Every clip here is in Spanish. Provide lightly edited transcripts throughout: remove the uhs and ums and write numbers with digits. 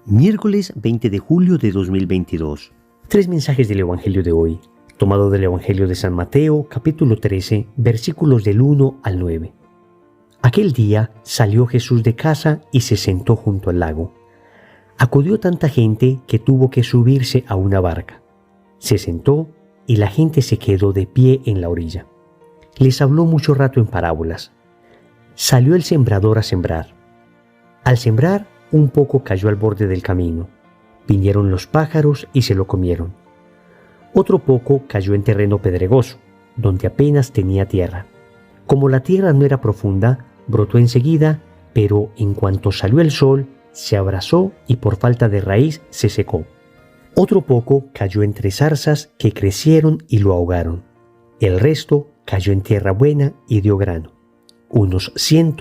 Miércoles 20 de julio de 2022. Tres mensajes del Evangelio de hoy, tomado del Evangelio de San Mateo, capítulo 13, versículos del 1 al 9. Aquel día salió Jesús de casa y se sentó junto al lago. Acudió tanta gente que tuvo que subirse a una barca. Se sentó y la gente se quedó de pie en la orilla. Les habló mucho rato en parábolas. Salió el sembrador a sembrar. Al sembrar, un poco cayó al borde del camino. Vinieron los pájaros y se lo comieron. Otro poco cayó en terreno pedregoso, donde apenas tenía tierra. Como la tierra no era profunda, brotó enseguida, pero en cuanto salió el sol, se abrasó y por falta de raíz se secó. Otro poco cayó entre zarzas que crecieron y lo ahogaron. El resto cayó en tierra buena y dio grano. Unos 100,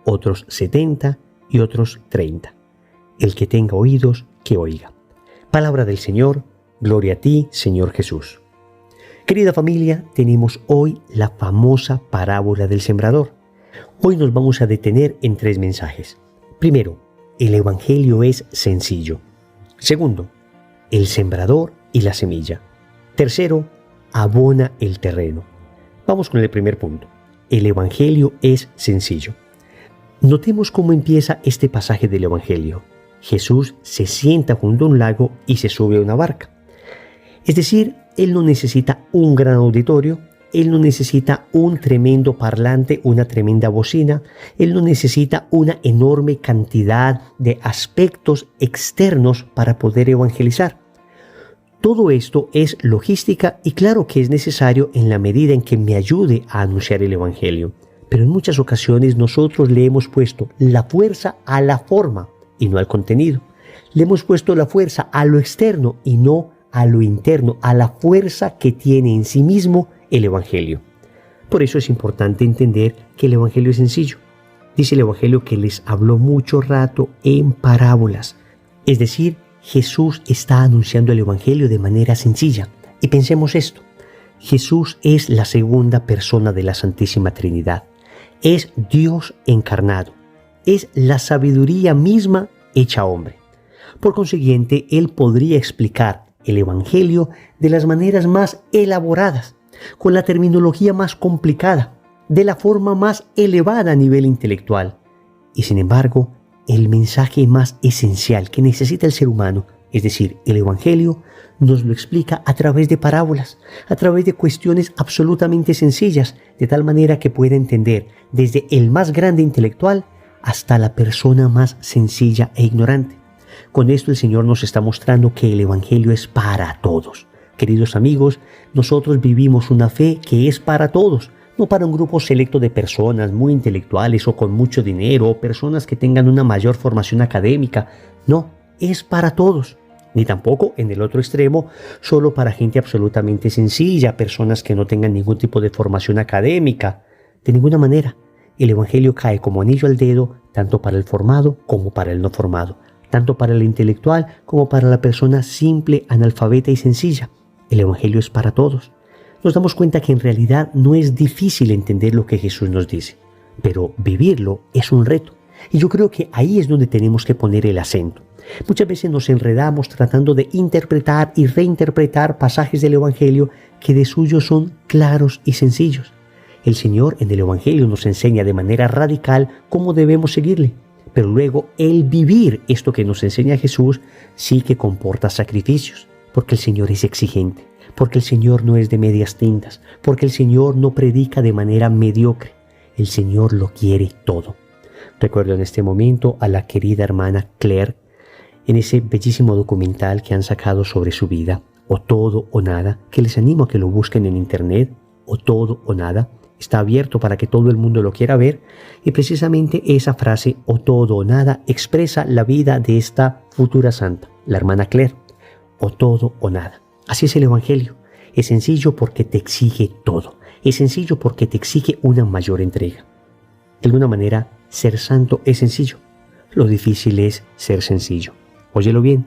otros 70 y otros 30. El que tenga oídos, que oiga. Palabra del Señor, gloria a ti, Señor Jesús. Querida familia, tenemos hoy la famosa parábola del sembrador. Hoy nos vamos a detener en tres mensajes. Primero, el Evangelio es sencillo. Segundo, el sembrador y la semilla. Tercero, abona el terreno. Vamos con el primer punto. El Evangelio es sencillo. Notemos cómo empieza este pasaje del Evangelio. Jesús se sienta junto a un lago y se sube a una barca. Es decir, Él no necesita un gran auditorio, Él no necesita un tremendo parlante, una tremenda bocina, Él no necesita una enorme cantidad de aspectos externos para poder evangelizar. Todo esto es logística y claro que es necesario en la medida en que me ayude a anunciar el Evangelio. Pero en muchas ocasiones nosotros le hemos puesto la fuerza a la forma y no al contenido. Le hemos puesto la fuerza a lo externo y no a lo interno, a la fuerza que tiene en sí mismo el Evangelio. Por eso es importante entender que el Evangelio es sencillo. Dice el Evangelio que les habló mucho rato en parábolas. Es decir, Jesús está anunciando el Evangelio de manera sencilla. Y pensemos esto. Jesús es la segunda persona de la Santísima Trinidad. Es Dios encarnado. Es la sabiduría misma hecha hombre. Por consiguiente, Él podría explicar el Evangelio de las maneras más elaboradas, con la terminología más complicada, de la forma más elevada a nivel intelectual. Y sin embargo, el mensaje más esencial que necesita el ser humano, es decir, el Evangelio, nos lo explica a través de parábolas, a través de cuestiones absolutamente sencillas, de tal manera que pueda entender desde el más grande intelectual hasta la persona más sencilla e ignorante. Con esto el Señor nos está mostrando que el Evangelio es para todos. Queridos amigos, nosotros vivimos una fe que es para todos, no para un grupo selecto de personas muy intelectuales o con mucho dinero o personas que tengan una mayor formación académica. No, es para todos. Ni tampoco en el otro extremo, solo para gente absolutamente sencilla, personas que no tengan ningún tipo de formación académica. De ninguna manera, el Evangelio cae como anillo al dedo, tanto para el formado como para el no formado, tanto para el intelectual como para la persona simple, analfabeta y sencilla. El Evangelio es para todos. Nos damos cuenta que en realidad no es difícil entender lo que Jesús nos dice, pero vivirlo es un reto. Y yo creo que ahí es donde tenemos que poner el acento. Muchas veces nos enredamos tratando de interpretar y reinterpretar pasajes del Evangelio que de suyo son claros y sencillos. El Señor en el Evangelio nos enseña de manera radical cómo debemos seguirle, pero luego el vivir esto que nos enseña Jesús sí que comporta sacrificios, porque el Señor es exigente, porque el Señor no es de medias tintas, porque el Señor no predica de manera mediocre. El Señor lo quiere todo. Recuerdo en este momento a la querida hermana Claire, en ese bellísimo documental que han sacado sobre su vida, O Todo o Nada, que les animo a que lo busquen en internet, O Todo o Nada. Está abierto para que todo el mundo lo quiera ver y precisamente esa frase, O Todo o Nada, expresa la vida de esta futura santa, la hermana Claire. O todo o nada. Así es el Evangelio. Es sencillo porque te exige todo. Es sencillo porque te exige una mayor entrega. De alguna manera, ser santo es sencillo. Lo difícil es ser sencillo. Óyelo bien,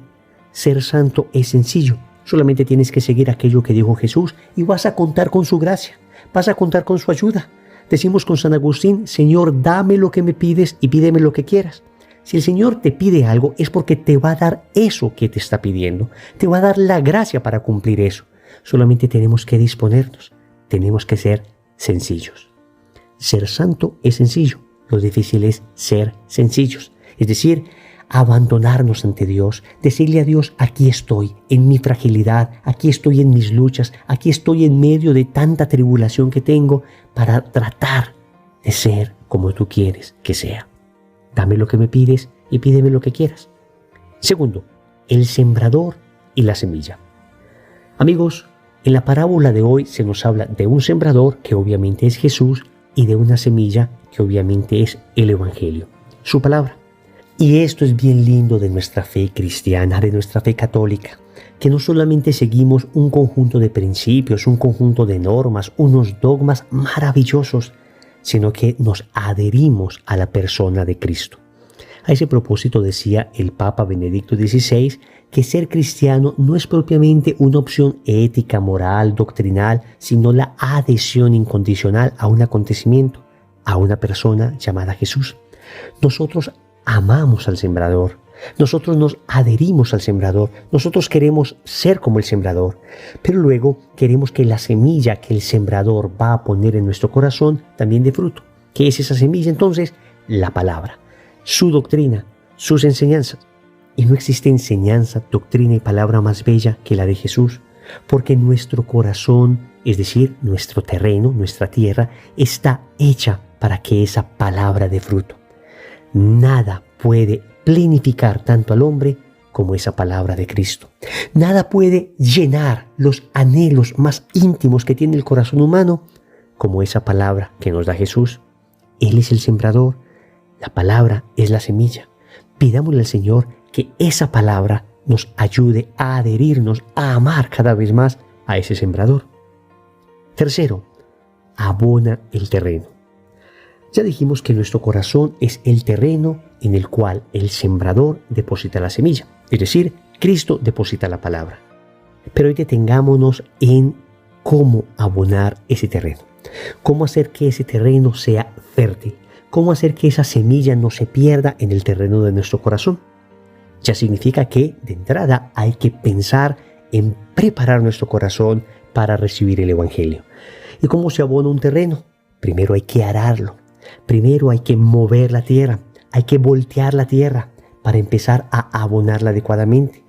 ser santo es sencillo. Solamente tienes que seguir aquello que dijo Jesús y vas a contar con su gracia. Vas a contar con su ayuda. Decimos con San Agustín, Señor, dame lo que me pides y pídeme lo que quieras. Si el Señor te pide algo es porque te va a dar eso que te está pidiendo. Te va a dar la gracia para cumplir eso. Solamente tenemos que disponernos. Tenemos que ser sencillos. Ser santo es sencillo. Lo difícil es ser sencillos. Es decir, abandonarnos ante Dios, decirle a Dios, aquí estoy en mi fragilidad, aquí estoy en mis luchas, aquí estoy en medio de tanta tribulación que tengo para tratar de ser como tú quieres que sea. Dame lo que me pides y pídeme lo que quieras. Segundo, el sembrador y la semilla. Amigos, en la parábola de hoy se nos habla de un sembrador, que obviamente es Jesús, y de una semilla, que obviamente es el Evangelio, su palabra. Y esto es bien lindo de nuestra fe cristiana, de nuestra fe católica, que no solamente seguimos un conjunto de principios, un conjunto de normas, unos dogmas maravillosos, sino que nos adherimos a la persona de Cristo. A ese propósito decía el Papa Benedicto XVI que ser cristiano no es propiamente una opción ética, moral, doctrinal, sino la adhesión incondicional a un acontecimiento, a una persona llamada Jesús. Nosotros amamos al sembrador, nosotros nos adherimos al sembrador, nosotros queremos ser como el sembrador, pero luego queremos que la semilla que el sembrador va a poner en nuestro corazón también dé fruto. ¿Qué es esa semilla entonces? La palabra, su doctrina, sus enseñanzas. Y no existe enseñanza, doctrina y palabra más bella que la de Jesús, porque nuestro corazón, es decir, nuestro terreno, nuestra tierra, está hecha para que esa palabra dé fruto. Nada puede plenificar tanto al hombre como esa palabra de Cristo. Nada puede llenar los anhelos más íntimos que tiene el corazón humano como esa palabra que nos da Jesús. Él es el sembrador, la palabra es la semilla. Pidámosle al Señor que esa palabra nos ayude a adherirnos, a amar cada vez más a ese sembrador. Tercero, abona el terreno. Ya dijimos que nuestro corazón es el terreno en el cual el sembrador deposita la semilla, es decir, Cristo deposita la palabra. Pero hoy detengámonos en cómo abonar ese terreno, cómo hacer que ese terreno sea fértil, cómo hacer que esa semilla no se pierda en el terreno de nuestro corazón. Ya significa que, de entrada, hay que pensar en preparar nuestro corazón para recibir el Evangelio. ¿Y cómo se abona un terreno? Primero hay que ararlo. Primero hay que mover la tierra, hay que voltear la tierra para empezar a abonarla adecuadamente.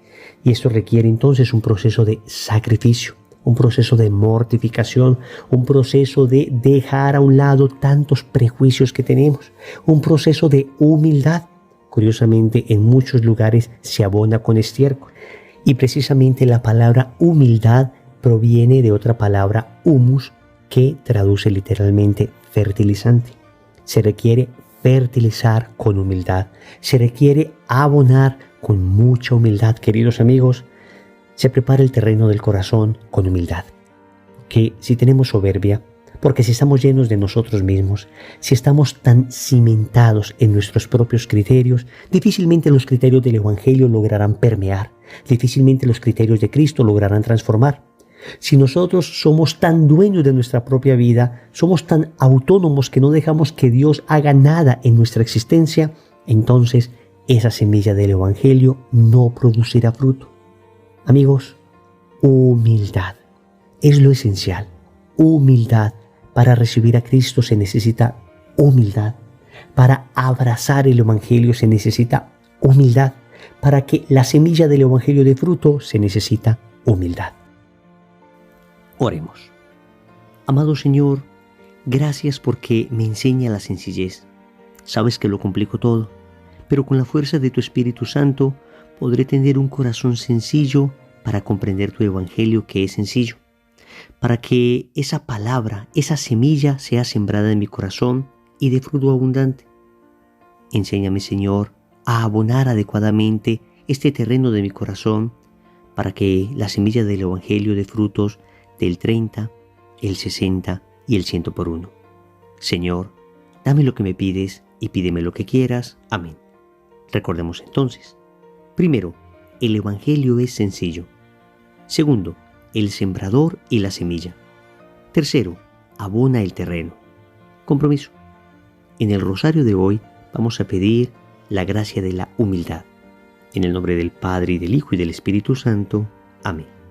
Y esto requiere entonces un proceso de sacrificio, un proceso de mortificación, un proceso de dejar a un lado tantos prejuicios que tenemos, un proceso de humildad. Curiosamente, en muchos lugares se abona con estiércol. Y precisamente la palabra humildad proviene de otra palabra humus, que traduce literalmente fertilizante. Se requiere fertilizar con humildad. Se requiere abonar con mucha humildad, queridos amigos. Se prepara el terreno del corazón con humildad. Que si tenemos soberbia, porque si estamos llenos de nosotros mismos, si estamos tan cimentados en nuestros propios criterios, difícilmente los criterios del Evangelio lograrán permear. Difícilmente los criterios de Cristo lograrán transformar. Si nosotros somos tan dueños de nuestra propia vida, somos tan autónomos que no dejamos que Dios haga nada en nuestra existencia, entonces esa semilla del Evangelio no producirá fruto. Amigos, humildad es lo esencial. Humildad. Para recibir a Cristo se necesita humildad. Para abrazar el Evangelio se necesita humildad. Para que la semilla del Evangelio dé fruto se necesita humildad. Oremos. Amado Señor, gracias porque me enseña la sencillez. Sabes que lo complico todo, pero con la fuerza de tu Espíritu Santo podré tener un corazón sencillo para comprender tu Evangelio, que es sencillo, para que esa palabra, esa semilla sea sembrada en mi corazón y dé fruto abundante. Enséñame, Señor, a abonar adecuadamente este terreno de mi corazón para que la semilla del Evangelio dé frutos del 30, el 60 y el 100 por 1. Señor, dame lo que me pides y pídeme lo que quieras. Amén. Recordemos entonces. Primero, el Evangelio es sencillo. Segundo, el sembrador y la semilla. Tercero, abona el terreno. Compromiso. En el rosario de hoy vamos a pedir la gracia de la humildad. En el nombre del Padre, y del Hijo, y del Espíritu Santo. Amén.